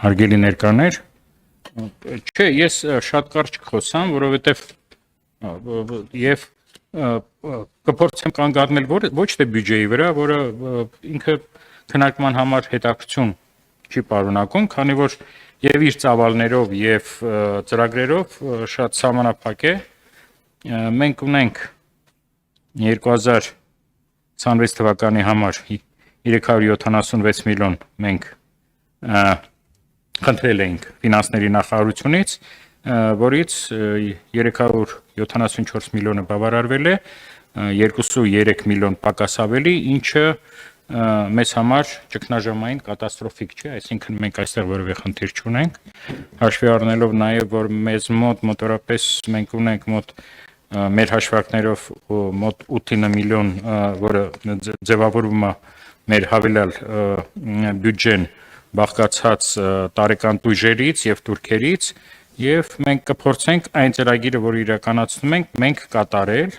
հարգելի ներկաներ, չէ, ես շատ կարճ կխոսամ, որովհետև եւ կփորձեմ կանգ առնել ոչ թե բյուջեի վրա, որը ինքը քննարկման համար հետաքրքրություն չի պարունակում, քանի որ եւ իր ծավալներով եւ ծրագրերով շատ սահմանափակ է։ Մենք ունենք 2026 թվականի համար 376 միլիոն մենք խնդրել էինք ֆինանսների նախարարությունից, որից 374 միլիոնը բավարարվել է, 2.3 միլիոն պակաս ավելի, ինչը մեզ համար ճգնաժամային կատաստրոֆիկ չէ, այսինքն մենք այստեղ որևէ խնդիր չունենք, հաշվի առնելով նաև, որ մեզ մոտ մոտորապես մենք ունենք մոտ մեր հաշվարկներով մոտ 8 միլիոն, որը ձևավորվում է մեր հավելյալ բյուջեն բաղկացած տարեկան տույժերից եւ турքերից եւ մենք կփորձենք այն ծրագիրը, որ իրականացնում ենք, մենք կատարել։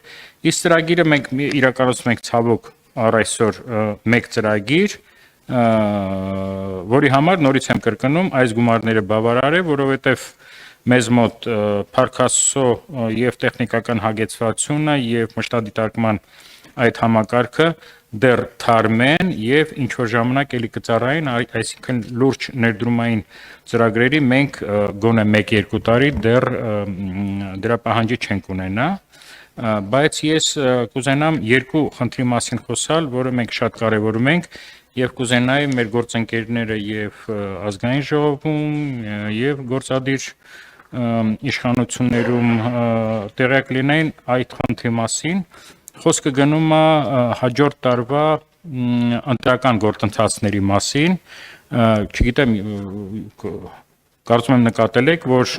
Իսկ ծրագիրը մենք իրականացնում ենք ցավոք առ այսօր մեկ ծրագիր, որի համար նորից եմ կրկնում, այս գումարները բավարար է, որովհետեւ մեզ մոտ փարքասո եւ տեխնիկական հագեցվածությունը եւ մշտադիտարկման այդ համակարգը դեռ թարմ են եւ ինչ որ ժամանակ էլի կծառայեն, այսինքն լուրջ ներդրումային ծրագրերի մենք գոնե 1-2 տարի դեռ դրա պահանջի չենք ունենա, բայց ես կուզենամ երկու խնդրի մասին խոսալ, որը մենք շատ կարեւորում ենք եւ կուզենայի մեր գործընկերները եւ ազգային ժողովում եւ գործադիր իշխանություններում տեղյակ լինեն այդ խնդրի մասին։ Խոսքը գնում է հաջորդ տարվա ընտրական գործընթացների մասին, չգիտեմ, կարծում եմ նկատել եք, որ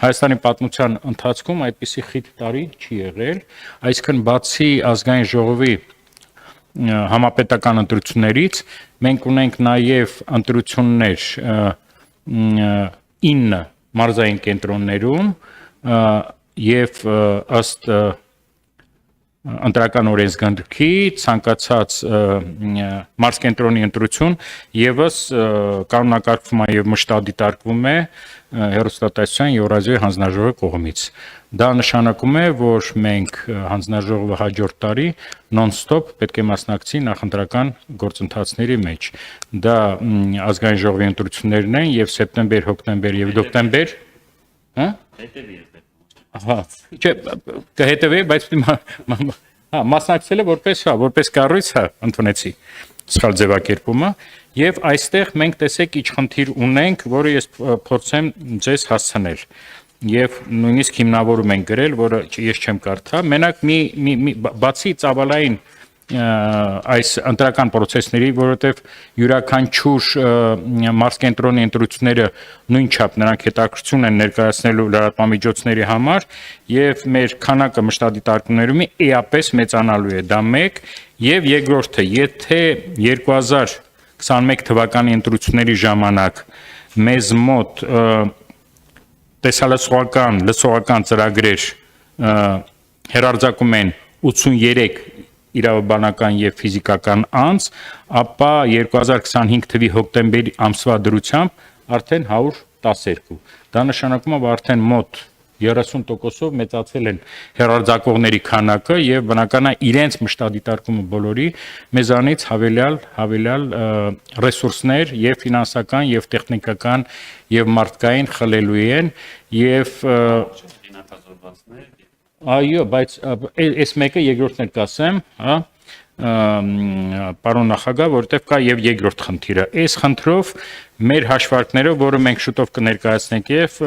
Հայաստանի պատմության ընթացքում այդպիսի խիտ տարի չի եղել, այսինքն բացի ազգային ժողովի համապետական ընտրություններից, մենք ունենք նաև ընտրություններ 9 մարզային կենտրոններում եւ ըստ ընտրական օրենսգրքի ցանկացած մարզկենտրոնի ընտրություն եւս կանոնակարգվում է եւ մշտադիտարկվում է հեռուստատեսության Եվրազիայի հանձնաժողովի կողմից։ Դա նշանակում է, որ մենք հանձնաժողովը հաջորդ տարի նոն-ստոպ պետք է մասնակցի նախընտրական գործընթացների մեջ։ Դա ազգային ժողովի ընտրություններն են եւ սեպտեմբեր, հոկտեմբեր եւ դեկտեմբեր, հա? Ահա, չէ, կհետևեի, բայց մասնակցել է որպես կառույց, ընդունեցի սխալ ձևակերպումը, եւ այստեղ մենք տեսեք ինչ խնդիր ունենք, որը ես փորձեմ ձեզ հասցնել, եւ նույնիսկ հիմնավորում ենք գրել, որը ես չեմ կարդա, մենակ բացի ծավալային այս ընտրական process-ների, որովհետև յուրաքանչյուր մարզկենտրոնի ընտրությունները նույնչափ նրանք հետաքրքրություն են ներկայացնելու լրատվամիջոցների համար եւ մեր քանակը մշտադիտարկումներում էապես մեծանալու է, դա մեկ, եւ երկրորդը, եթե 2021 թվականի ընտրությունների ժամանակ մեզ մոտ լսողական ծրագրեր հեռարձակում են 83 իրավաբանական եւ ֆիզիկական անձ, ապա 2025 թվականի հոկտեմբերի ամսվա դրությամբ արդեն 112։ Դա նշանակում է, որ արդեն մոտ 30%-ով մեծացել են հեռարձակողների քանակը եւ բնական է իրենց մշտադիտարկումը բոլորի մեզանից հավելյալ ռեսուրսներ եւ ֆինանսական եւ տեխնիկական եւ մարդկային խլելու են եւ այո, բայց այս մեկը երկրորդն էլ կասեմ, հա, պարոն նախագահ, որտեղ կա եւ երկրորդ խնդիրը։ Այս խնդրով մեր հաշվարկները, որը մենք շուտով կներկայացնենք եւ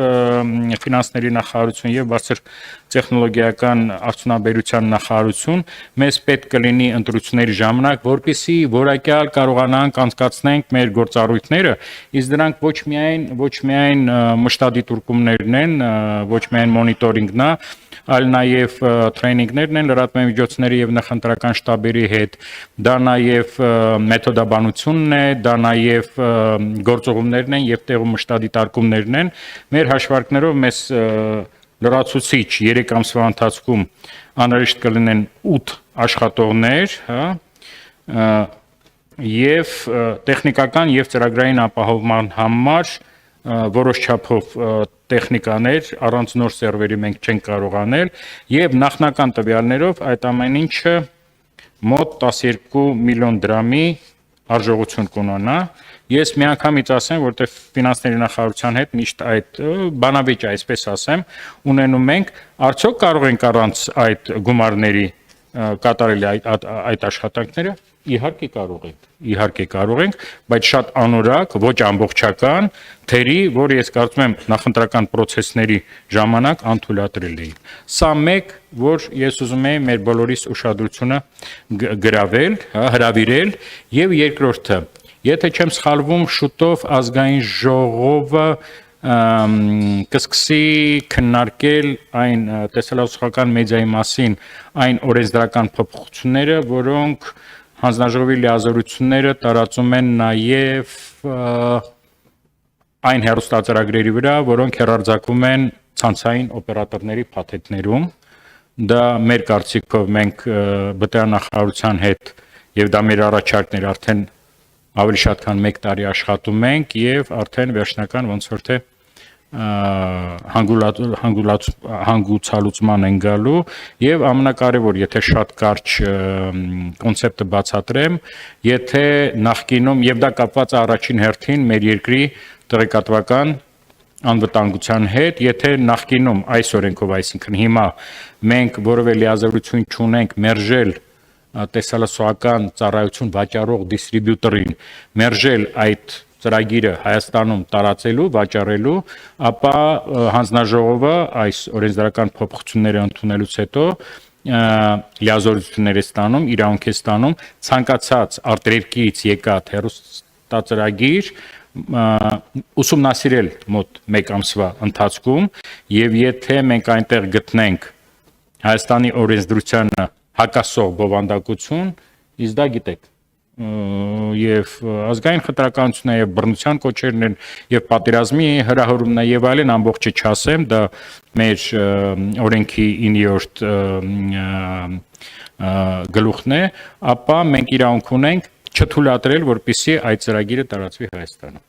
ֆինանսների նախարարություն եւ բարձր տեխնոլոգիական արդյունաբերության նախարարություն, մեզ պետք կլինի ընտրությունների ժամանակ, որպեսզի որակյալ կարողանանք անցկացնենք մեր գործառույթները, իսկ դրանք ոչ միայն մշտադիտարկումներն են, ոչ միայն մոնիտորինգն է, այլ նաև տրեյնինգներն են լրատվամիջոցների եւ նախընտրական շտաբերի հետ, դա նաև մեթոդաբանությունն է, դա նաև գործողումներն են եւ տեղում մշտադիտարկումներն են։ Մեր հաշվարկներով մեզ լրացուցիչ 3 ամսվա ընթացքում անհրաժեշտ կլինեն 8 աշխատողներ, հա, եւ տեխնիկական եւ ծրագրային ապահովման համար որոշ չափով տեխնիկաներ առանց նոր սերվերի մենք չենք կարող անել եւ նախնական տվյալներով այդ ամեն ինչը մոտ 12 միլիոն դրամի արժողություն կունենա։ Ես միանգամից ասեմ, որտեղ ֆինանսների նախարարության հետ միշտ այդ բանավեճ այսպես ասեմ, ունենում ենք, արդյոք կարող ենք առանց այդ գումարների կատարել այդ աշխատանքները։ Իհարկե կարող ենք, բայց շատ անորակ, ոչ ամբողջական, թերի, որ ես կարծում եմ նախընտրական process-ների ժամանակ անթույլատրել էին։ Սա մեկ, որ ես ուզում եմ մեր բոլորիս ուշադրությունը գրավել, հրավիրել, եւ երկրորդը, եթե չեմ սխալվում, շուտով ազգային ժողովը կսկսի քննարկել այն տեսահոլովակական մեդիայի մասին այն օրենսդրական փոփոխությունները, որոնք հանձնաժողովի լիազորությունները տարածում են նաև այն հեռուստածրագրերի վրա, որոնք հեռարձակվում են ցանցային օպերատորների փաթեթներում։ Դա մեր կարծիքով մենք ԲՏԱ-նախարարության հետ եւ դա մեր առաջարկներ արդեն ավելի շատ քան 1 տարի աշխատում ենք եւ արդեն վերջնական ոնց որ թե հանգուցալուծման են գալու եւ ամենակարևոր, եթե շատ կարճ կոնցեպտը բացատրեմ, եթե նախկինում եւ դա կապված է առաջին հերթին մեր երկրի տեղեկատվական անվտանգության հետ, եթե նախկինում այս օրենքով, այսինքն հիմա մենք որևէ լիազորություն չունենք մերժել տեսահոլովակական ծառայություն վաճառող դիստրիբյուտորին, մերժել այդ ծրագիրը Հայաստանում տարածելու, վաճառելու, ապա հանձնաժողովը այս օրենսդրական փոփոխությունները ընդունելուց հետո լիազորություններ է ստանում, իրավունք է ստանում ցանկացած արտերկրից եկած հեռուստածրագիր ուսումնասիրել մոտ 1 ամսվա ընթացքում եւ եթե մենք այնտեղ գտնենք Հայաստանի օրենսդրությանը հակասող բովանդակություն, իսկ դա գիտեք եւ ազգային խտրականությունը եւ բռնության կոչերն են եւ պատերազմի հրահրումն է եւ այլն ամբողջը չասեմ, դա մեր օրենքի 9-րդ գլուխն է, ապա մենք իրավունք ունենք չթույլատրել, որպեսզի այդ ծրագիրը տարածվի Հայաստանում։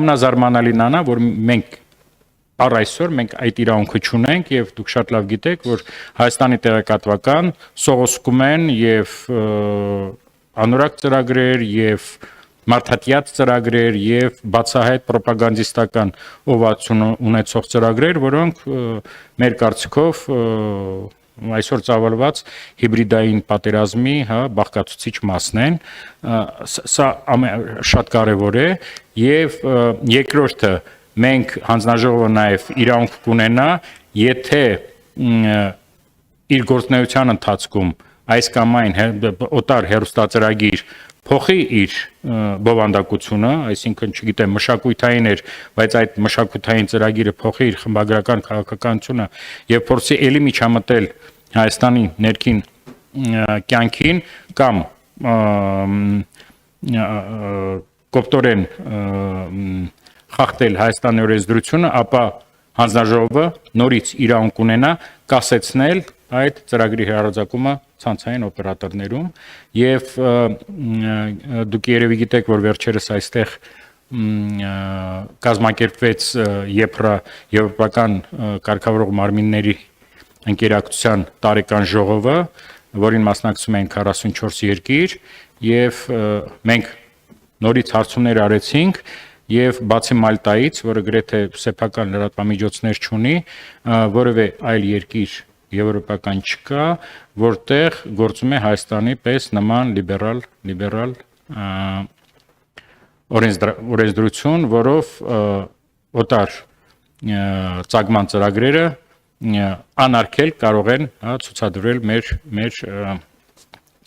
Ամենազարմանալին ա, որ մենք առ այսօր մենք այդ իրավունքը չունենք եւ դուք շատ լավ գիտեք, որ Հայաստանի տեղեկատվական սողոսկում են եւ անորակ ծրագրեր եւ մարդատյաց ծրագրեր եւ բացահայտ ռոպագանդիստական ուղղություն ունեցող ծրագրեր, որոնք մեր կարծիքով այսօր ծավալված հիբրիդային պատերազմի, բաղկացուցիչ մասն են, սա շատ կարեւոր է եւ երկրորդը մենք հանձնաժողովը նաեւ իրավունք կունենա, եթե իր գործունեության ընթացքում այս կամ այն օտար հեռուստածրագիր փոխի իր բովանդակությունը, այսինքն, չգիտեմ, մշակութային էր, բայց այդ մշակութային ծրագիրը փոխի իր խմբագրական քաղաքականությունը եւ փորձի ելի միջամտել Հայաստանի ներքին կյանքին կամ կոպտորեն խախտել Հայաստանի օրենսդրությունը, ապա հանձնաժողովը նորից իրավունք ունենա կասեցնել այդ ծրագրի հեռարձակումը ցանցային օպերատորներում եւ դուք երևի գիտեք, որ վերջերս այստեղ կազմակերպվեց եվրոպական կարգավորող մարմինների ընկերակցության տարեկան ժողովը, որին մասնակցում են 44 երկիր եւ մենք նորից հարցումներ արեցինք եւ բացի Մալտայից, որը գրեթե սեփական լրատվամիջոցներ չունի, որևէ այլ երկիր եվրոպական չկա, որտեղ գործում է Հայաստանի պես նման լիբերալ օրենսդրություն, որով օտար ծագման ծրագրերը անարգել կարող են ցուցադրել մեր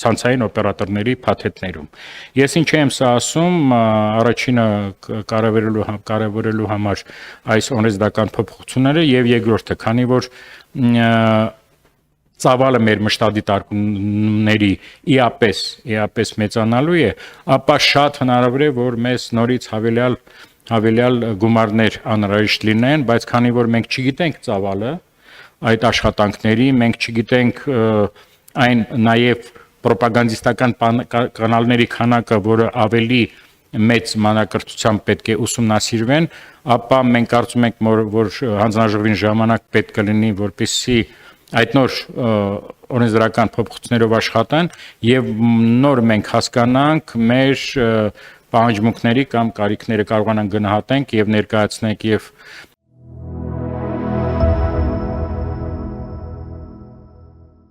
ցանցային օպերատորների փաթեթներում։ Ես ինչ եմ սա ասում, առաջինը կարևորելու համար այս օրենսդրական փոփոխությունները եւ երկրորդը, քանի որ ծավալը մեր մշտադիտարկումների իապես մեծանալու է, ապա շատ հնարավոր է, որ մեզ նորից հավելյալ գումարներ անհրաժեշտ լինեն, բայց քանի որ մենք չգիտենք ծավալը այդ աշխատանքների, մենք չգիտենք այն նաև պրոպագանդիստական կանալների քանակը, որը ավելի մեծ մանրակրթությամբ պետք է ուսումնասիրվեն, ապա մենք կարծում ենք, որ հանձնաժողովին ժամանակ պետք է լինի, որպեսզի այդ նոր օրենսդրական փոփոխություններով աշխատեն եւ նոր մենք հասկանանք մեր պահանջմունքների կամ կարիքները կարողանանք գնահատենք եւ ներկայացնենք եւ